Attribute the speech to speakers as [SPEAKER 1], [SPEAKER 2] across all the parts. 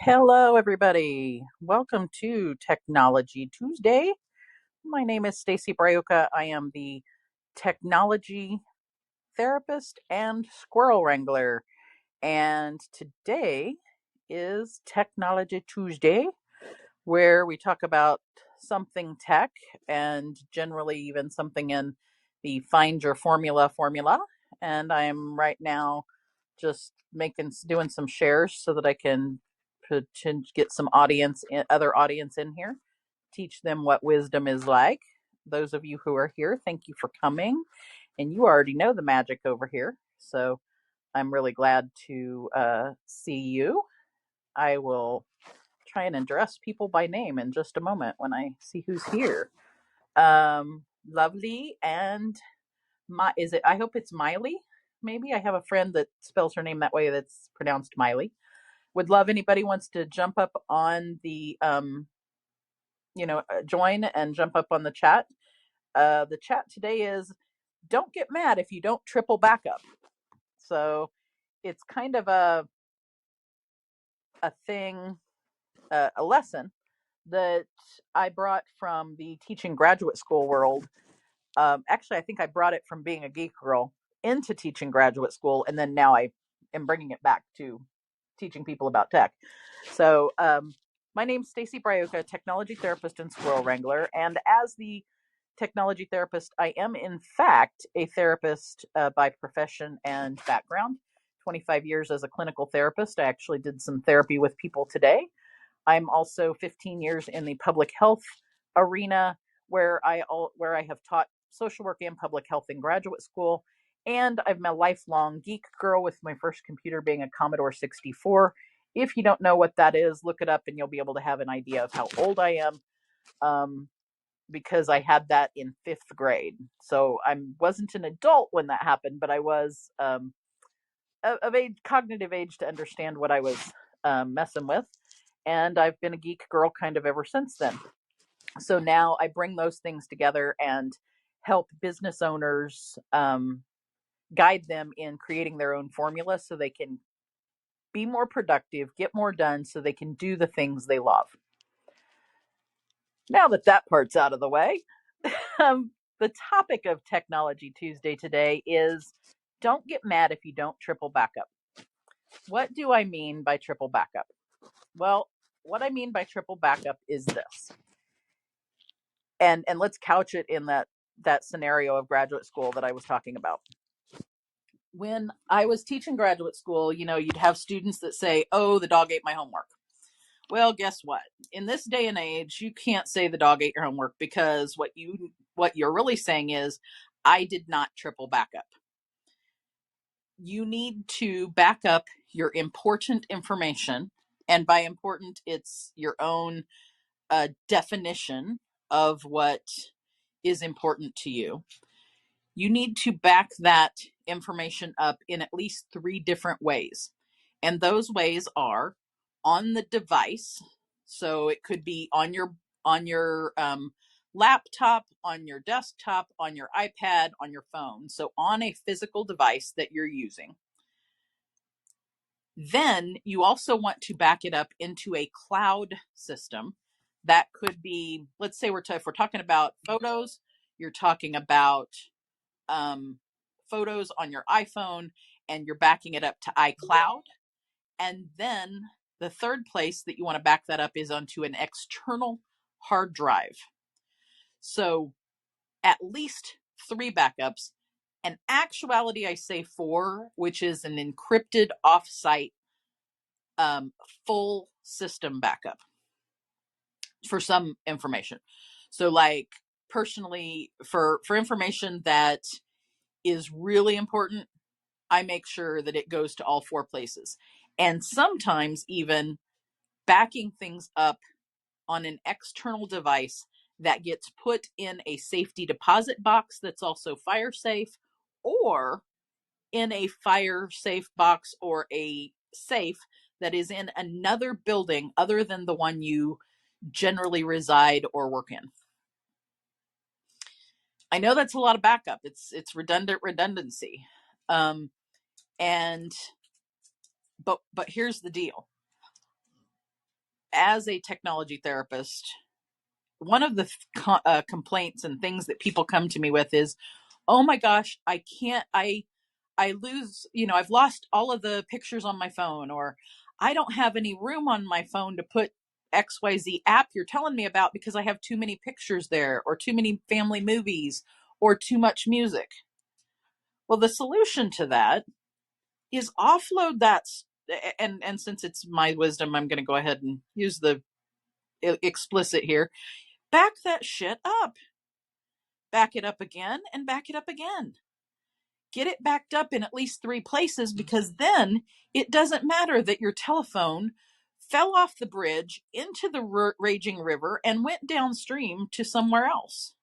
[SPEAKER 1] Hello, everybody. Welcome to Technology Tuesday. My name is Stacy Brioka. I am the technology therapist and squirrel wrangler. And today is Technology Tuesday, where we talk about something tech and generally even something in the Find Your formula. And I'm right now just doing some shares so that I can get some other audience in here, teach them what wisdom is like. Those of you who are here, thank you for coming. And you already know the magic over here. So I'm really glad to see you. I will try and address people by name in just a moment when I see who's here. Lovely and is it? I hope it's Miley. Maybe I have a friend that spells her name that way. That's pronounced Miley. Would love anybody wants to jump up on the join and jump up on the chat. The chat today is don't get mad if you don't triple backup. So it's kind of a thing, a lesson that I brought from the teaching graduate school world. Actually, I think I brought it from being a geek girl into teaching graduate school, and then now I am bringing it back to teaching people about tech. So, my name's Stacy Brioka, technology therapist and squirrel wrangler, and as the technology therapist, I am in fact a therapist by profession and background. 25 years as a clinical therapist. I actually did some therapy with people today. I'm also 15 years in the public health arena where I have taught social work and public health in graduate school. And I'm a lifelong geek girl with my first computer being a Commodore 64. If you don't know what that is, look it up and you'll be able to have an idea of how old I am. Because I had that in fifth grade. So I wasn't an adult when that happened, but I was of age, cognitive age to understand what I was messing with. And I've been a geek girl kind of ever since then. So now I bring those things together and help business owners guide them in creating their own formula so they can be more productive, get more done, so they can do the things they love. Now that part's out of the way, the topic of Technology Tuesday today is don't get mad if you don't triple backup. What do I mean by triple backup? Well, what I mean by triple backup is this. And let's couch it in that scenario of graduate school that I was talking about. When I was teaching graduate school, you'd have students that say, "Oh, the dog ate my homework." Well, guess what? In this day and age, you can't say the dog ate your homework because what you're really saying is, I did not triple backup. You need to back up your important information, and by important, it's your own definition of what is important to you. You need to back that information up in at least 3 different ways. And those ways are on the device. So it could be on your laptop, on your desktop, on your iPad, on your phone. So on a physical device that you're using. Then you also want to back it up into a cloud system. That could be, let's say if we're talking about photos, you're talking about photos on your iPhone and you're backing it up to iCloud. And then the third place that you want to back that up is onto an external hard drive. So at least 3 backups. In actuality, I say 4, which is an encrypted offsite full system backup for some information. So like personally, for information that is really important, I make sure that it goes to all 4 places. And sometimes even backing things up on an external device that gets put in a safety deposit box that's also fire safe, or in a fire safe box or a safe that is in another building other than the one you generally reside or work in. I know that's a lot of backup. It's redundancy. But here's the deal. as a technology therapist, one of the complaints and things that people come to me with is, oh my gosh, I lose, I've lost all of the pictures on my phone, or I don't have any room on my phone to put XYZ app you're telling me about because I have too many pictures there, or too many family movies, or too much music. Well, the solution to that is offload that. And since it's my wisdom, I'm going to go ahead and use the explicit here. Back that shit up. Back it up again and back it up again. Get it backed up in at least 3 places, because then it doesn't matter that your telephone fell off the bridge into the raging river and went downstream to somewhere else,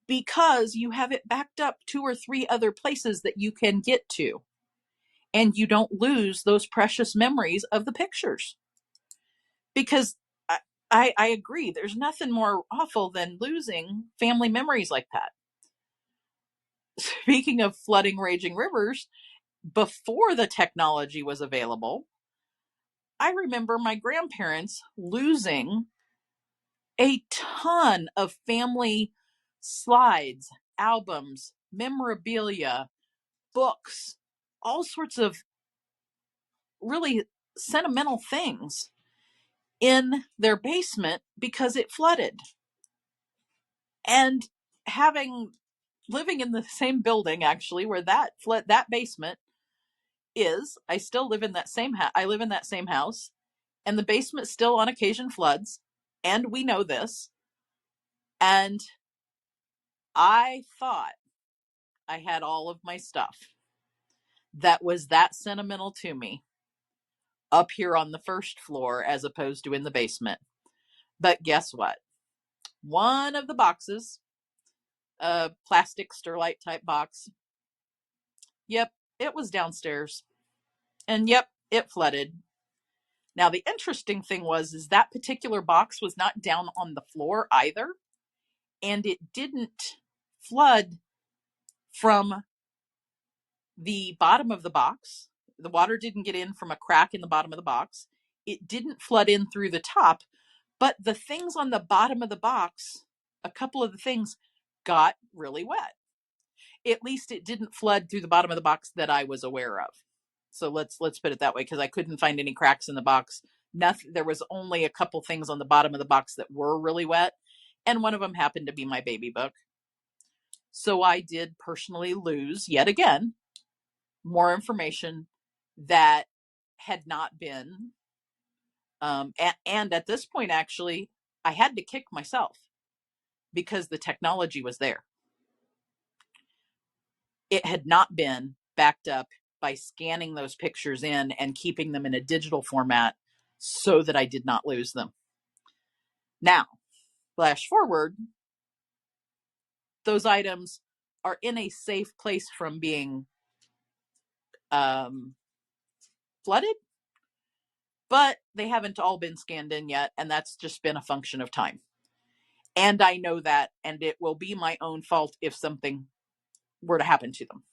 [SPEAKER 1] because you have it backed up 2 or 3 other places that you can get to, and you don't lose those precious memories of the pictures. Because I agree, there's nothing more awful than losing family memories like that. Speaking of flooding raging rivers, before the technology was available, I remember my grandparents losing a ton of family slides, albums, memorabilia, books, all sorts of really sentimental things in their basement because it flooded. And living in the same building, actually, where that basement is, I still live in that same I live in that same house, and the basement still on occasion floods, and we know this. And I thought I had all of my stuff that was that sentimental to me up here on the first floor as opposed to in the basement. But guess what? One of the boxes, a plastic Sterlite type box, yep, it was downstairs. And yep, it flooded. Now, the interesting thing is that particular box was not down on the floor either, and it didn't flood from the bottom of the box. The water didn't get in from a crack in the bottom of the box. It didn't flood in through the top, but the things on the bottom of the box, a couple of the things got really wet. At least it didn't flood through the bottom of the box that I was aware of. So let's put it that way, because I couldn't find any cracks in the box. Nothing. There was only a couple things on the bottom of the box that were really wet, and one of them happened to be my baby book. So I did personally lose, yet again, more information that had not been, and at this point, actually, I had to kick myself because the technology was there. It had not been backed up by scanning those pictures in and keeping them in a digital format so that I did not lose them. Now, flash forward, those items are in a safe place from being flooded, but they haven't all been scanned in yet, and that's just been a function of time. And I know that, and it will be my own fault if something were to happen to them.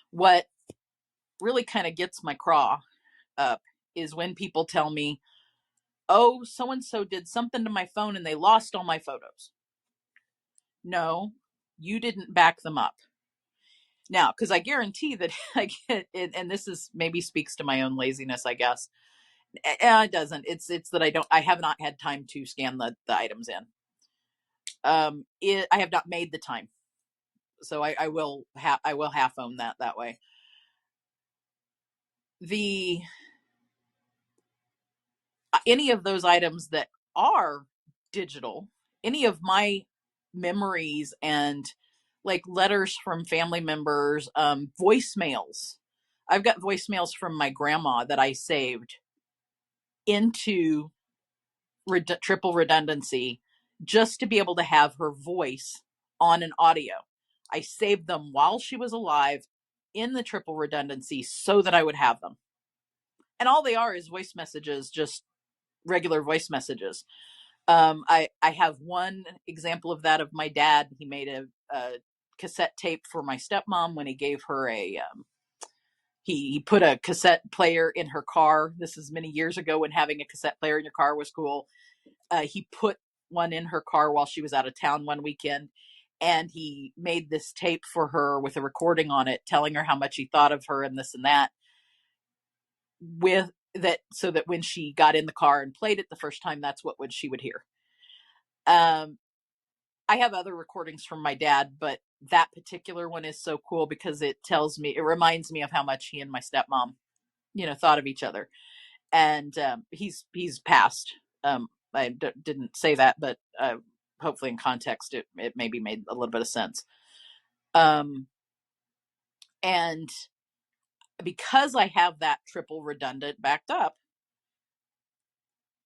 [SPEAKER 1] What really kind of gets my craw up is when people tell me, oh, so-and-so did something to my phone and they lost all my photos. No, you didn't back them up. Now, because I guarantee that I get it, and this is maybe speaks to my own laziness, I guess. It doesn't. It's that I have not had time to scan the items in. I have not made the time. So I will half own that way. Any of those items that are digital, any of my memories and like letters from family members, voicemails. I've got voicemails from my grandma that I saved into triple redundancy just to be able to have her voice on an audio. I saved them while she was alive in the triple redundancy so that I would have them. And all they are is voice messages, just regular voice messages. I have one example of that of my dad. He made a cassette tape for my stepmom when he gave her he put a cassette player in her car. This is many years ago when having a cassette player in your car was cool. He put one in her car while she was out of town one weekend, and he made this tape for her with a recording on it telling her how much he thought of her and this and that, with that, so that when she got in the car and played it the first time, that's what she would hear. I have other recordings from my dad, but that particular one is so cool because it reminds me of how much he and my stepmom, thought of each other. And he's passed. I didn't say that, but hopefully in context, it maybe made a little bit of sense. And because I have that triple redundant backed up,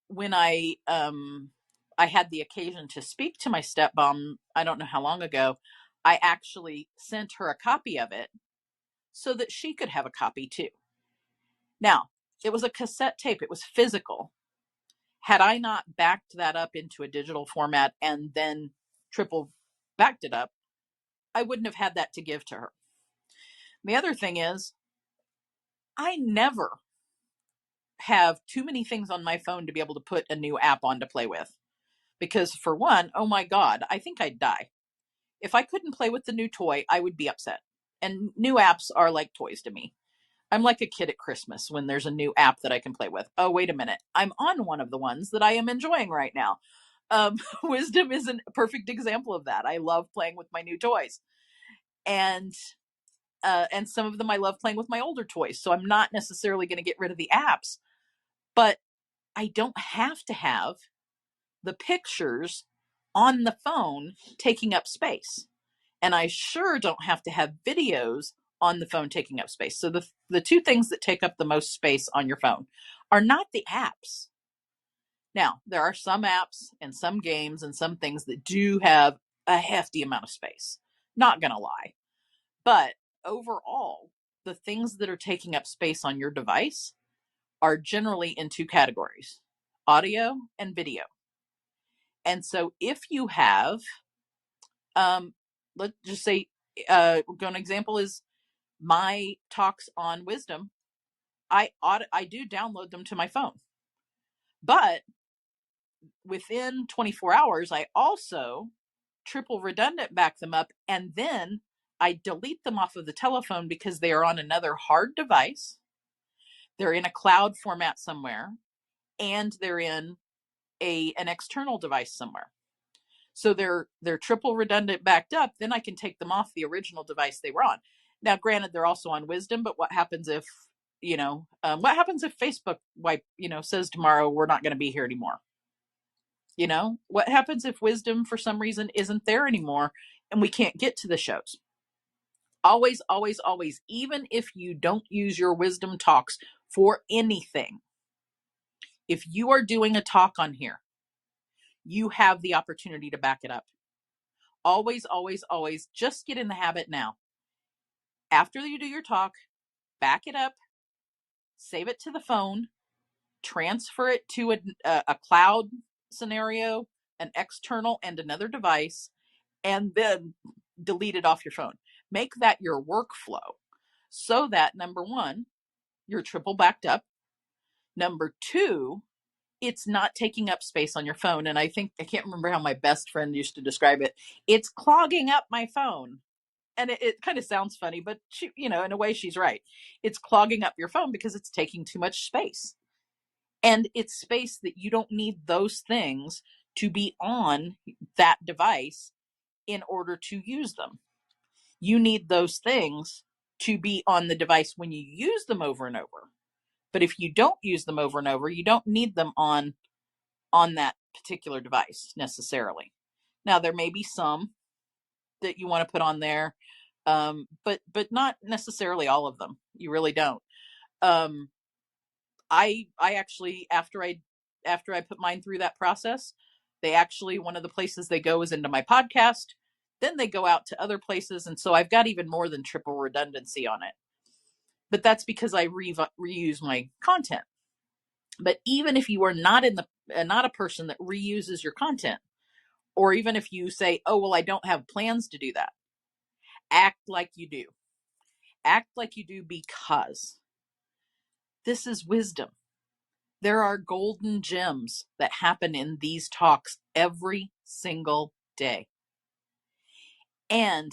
[SPEAKER 1] when I had the occasion to speak to my stepmom, I don't know how long ago, I actually sent her a copy of it so that she could have a copy too. Now, it was a cassette tape. It was physical. Had I not backed that up into a digital format and then triple backed it up, I wouldn't have had that to give to her. The other thing is, I never have too many things on my phone to be able to put a new app on to play with. Because for one, oh my God, I think I'd die. If I couldn't play with the new toy, I would be upset. And new apps are like toys to me. I'm like a kid at Christmas when there's a new app that I can play with. Oh, wait a minute. I'm on one of the ones that I am enjoying right now. Wisdom is a perfect example of that. I love playing with my new toys. And some of them I love playing with my older toys. So I'm not necessarily going to get rid of the apps, but I don't have to have the pictures on the phone taking up space. And I sure don't have to have videos on the phone taking up space. So the two things that take up the most space on your phone are not the apps. Now, there are some apps and some games and some things that do have a hefty amount of space. Not going to lie. But overall, the things that are taking up space on your device are generally in two categories: audio and video. And so if you have, let's just say, an example is my talks on Wisdom. I do download them to my phone, but within 24 hours, I also triple redundant back them up, and then I delete them off of the telephone because they are on another hard device. They're in a cloud format somewhere, and they're in an external device somewhere. So they're triple redundant backed up. Then I can take them off the original device they were on. Now, granted, they're also on Wisdom, but what happens if Facebook says tomorrow we're not going to be here anymore? What happens if Wisdom for some reason isn't there anymore and we can't get to the shows? Always, always, always, even if you don't use your Wisdom talks for anything, if you are doing a talk on here, you have the opportunity to back it up. Always, always, always, just get in the habit now. After you do your talk, back it up, save it to the phone, transfer it to a cloud scenario, an external and another device, and then delete it off your phone. Make that your workflow so that, number one, you're triple backed up. Number two, it's not taking up space on your phone. And I can't remember how my best friend used to describe it. It's clogging up my phone. And it kind of sounds funny, but she, in a way she's right. It's clogging up your phone because it's taking too much space. And it's space that you don't need those things to be on that device in order to use them. You need those things to be on the device when you use them over and over. But if you don't use them over and over, you don't need them on that particular device necessarily. Now, there may be some that you want to put on there, but not necessarily all of them. You really don't. I actually, after I put mine through that process, one of the places they go is into my podcast. Then they go out to other places, and so I've got even more than triple redundancy on it. But that's because I reuse my content. But even if you are not not a person that reuses your content, or even if you say, "Oh, well, I don't have plans to do that," act like you do. Act like you do, because this is wisdom. There are golden gems that happen in these talks every single day. And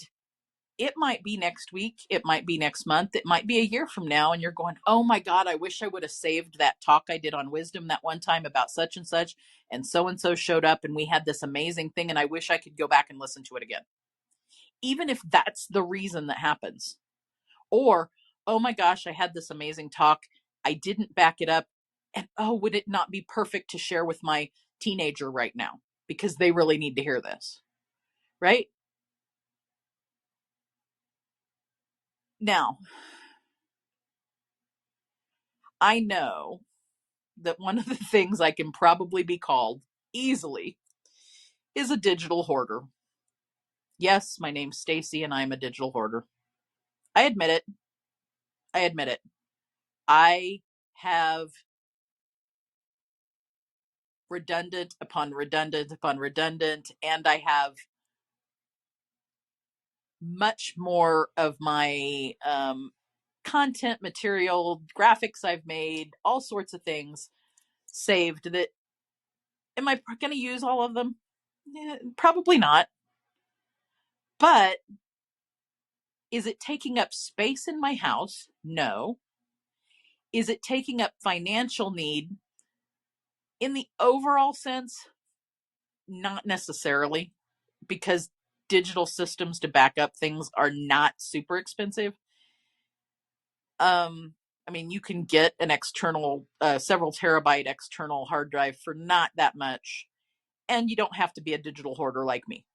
[SPEAKER 1] it might be next week, it might be next month, it might be a year from now, and you're going, oh my God, I wish I would have saved that talk I did on wisdom that one time about such and so showed up, and we had this amazing thing, and I wish I could go back and listen to it again. Even if that's the reason that happens. Or, oh my gosh, I had this amazing talk, I didn't back it up, and oh, would it not be perfect to share with my teenager right now? Because they really need to hear this, right? Now, I know that one of the things I can probably be called easily is a digital hoarder. Yes, my name's Stacy and I'm a digital hoarder. I admit it. I admit it. I have redundant upon redundant upon redundant, and I have much more of my content material, graphics I've made, all sorts of things saved that, am I going to use all of them? Probably not. But is it taking up space in my house? No. Is it taking up financial need? In the overall sense, not necessarily, because digital systems to back up things are not super expensive. I mean, you can get an external, several terabyte external hard drive for not that much, and you don't have to be a digital hoarder like me.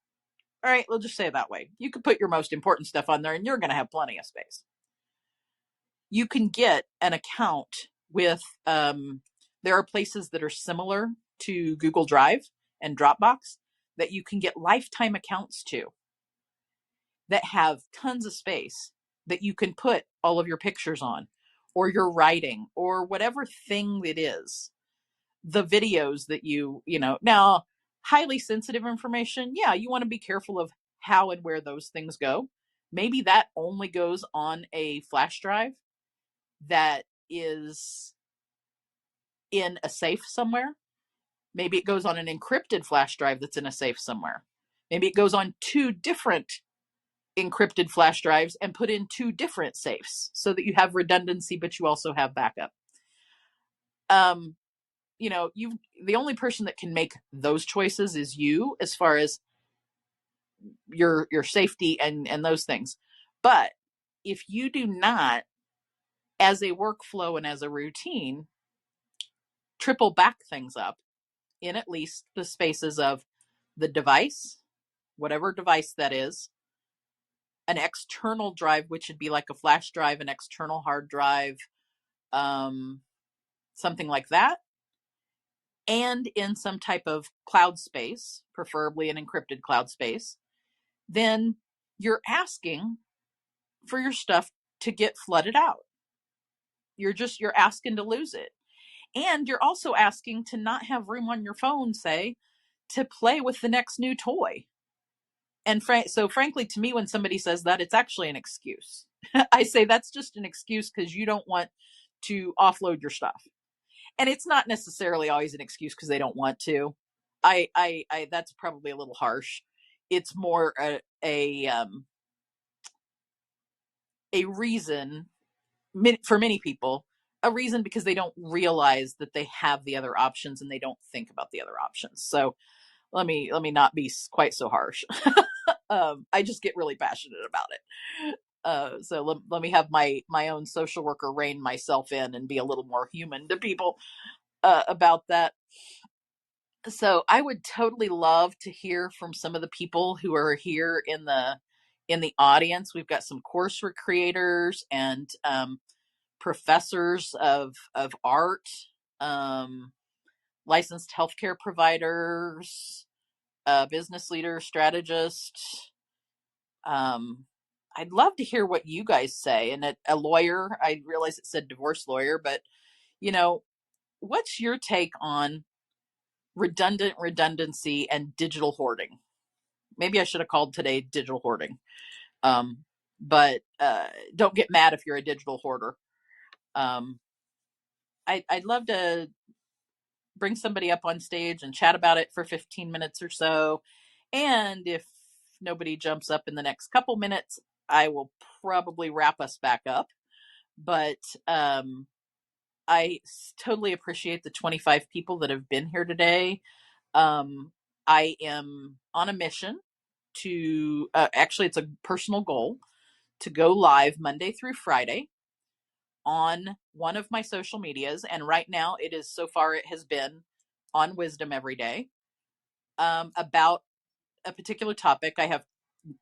[SPEAKER 1] All right, we'll just say it that way. You could put your most important stuff on there, and you're going to have plenty of space. You can get an account with, there are places that are similar to Google Drive and Dropbox that you can get lifetime accounts to that have tons of space that you can put all of your pictures on, or your writing, or whatever thing it is. The videos that now, highly sensitive information, yeah, you want to be careful of how and where those things go. Maybe that only goes on a flash drive that is in a safe somewhere. Maybe it goes on an encrypted flash drive that's in a safe somewhere. Maybe it goes on two different encrypted flash drives and put in two different safes so that you have redundancy, but you also have backup. The only person that can make those choices is you, as far as your safety and those things. But if you do not, as a workflow and as a routine, triple back things up in at least the spaces of the device, whatever device that is, an external drive, which would be like a flash drive, an external hard drive, something like that, and in some type of cloud space, preferably an encrypted cloud space, then you're asking for your stuff to get flooded out. You're asking to lose it. And you're also asking to not have room on your phone, say, to play with the next new toy. And so frankly, to me, when somebody says that, it's actually an excuse. I say that's just an excuse because you don't want to offload your stuff. And it's not necessarily always an excuse because they don't want to. I that's probably a little harsh. It's more a reason for many people, a reason because they don't realize that they have the other options and they don't think about the other options. So let me not be quite so harsh. I just get really passionate about it. So let me have my own social worker rein myself in and be a little more human to people about that. So I would totally love to hear from some of the people who are here in the audience. We've got some course creators and professors of art, licensed healthcare providers, business leaders, strategists. I'd love to hear what you guys say. And a lawyer, I realize it said divorce lawyer, but what's your take on redundancy and digital hoarding? Maybe I should have called today digital hoarding. but don't get mad if you're a digital hoarder. Um, I'd love to bring somebody up on stage and chat about it for 15 minutes or so. And if nobody jumps up in the next couple minutes, I will probably wrap us back up. But I totally appreciate the 25 people that have been here today. I am on a mission to, actually, it's a personal goal to go live Monday through Friday on one of my social medias. And right now, so far, it has been on Wisdom Every Day, about a particular topic. I have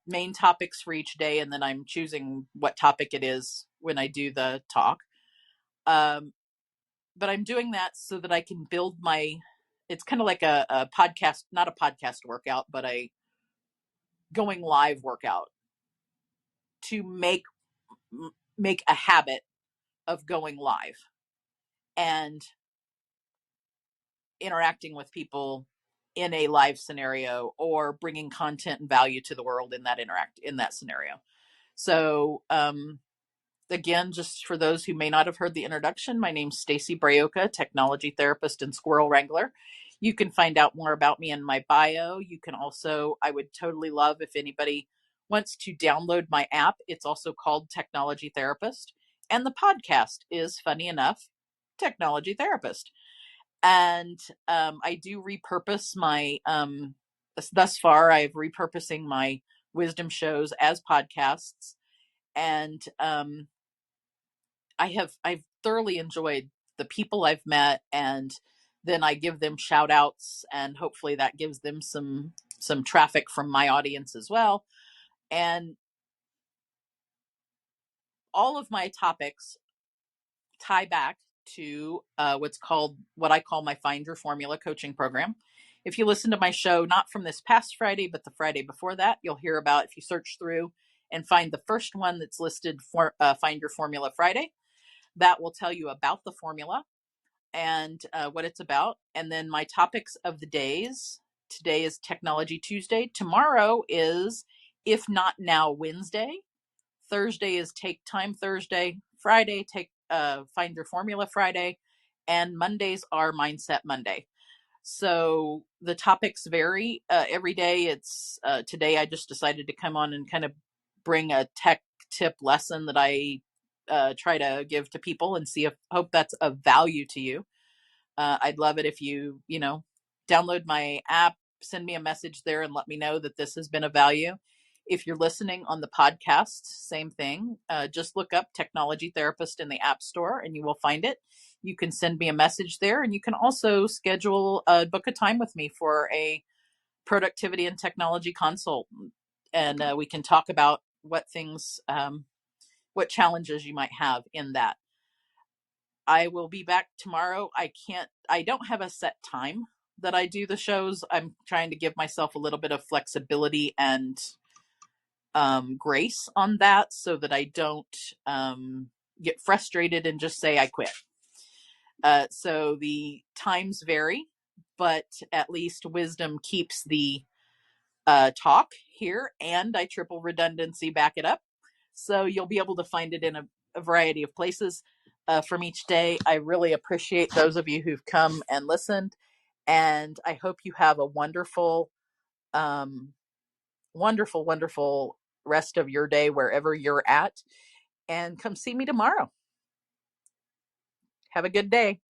[SPEAKER 1] main topics for each day, and then I'm choosing what topic it is when I do the talk. But I'm doing that so that I can build it's kind of like a podcast, not a podcast workout, but a going live workout to make a habit of going live and interacting with people in a live scenario, or bringing content and value to the world in that scenario. So, again, just for those who may not have heard the introduction, my name's Stacy Brayoka, technology therapist and squirrel wrangler. You can find out more about me in my bio. You can also, I would totally love if anybody wants to download my app. It's also called Technology Therapist. And the podcast is, funny enough, Technology Therapist. And I do repurpose thus far, I've repurposing my wisdom shows as podcasts. And I've thoroughly enjoyed the people I've met, and then I give them shout outs, and hopefully that gives them some traffic from my audience as well. And all of my topics tie back to what I call my Find Your Formula coaching program. If you listen to my show, not from this past Friday, but the Friday before that, you'll hear about, if you search through and find the first one that's listed for Find Your Formula Friday, that will tell you about the formula and what it's about. And then my topics of the days. Today is Technology Tuesday. Tomorrow is If Not Now Wednesday. Thursday is Take Time Thursday. Friday, Find Your Formula Friday. And Mondays are Mindset Monday. So the topics vary every day. Today I just decided to come on and kind of bring a tech tip lesson that I try to give to people, and hope that's of value to you. I'd love it if download my app, send me a message there, and let me know that this has been of value. If you're listening on the podcast, same thing. Just look up Technology Therapist in the App Store and you will find it. You can send me a message there, and you can also book a time with me for a productivity and technology consult. And we can talk about what challenges you might have in that. I will be back tomorrow. I don't have a set time that I do the shows. I'm trying to give myself a little bit of flexibility and grace on that, so that I don't get frustrated and just say I quit. So the times vary, but at least wisdom keeps the talk here, and I triple redundancy back it up. So you'll be able to find it in a variety of places from each day. I really appreciate those of you who've come and listened, and I hope you have a wonderful, wonderful, wonderful rest of your day wherever you're at, and come see me tomorrow. Have a good day.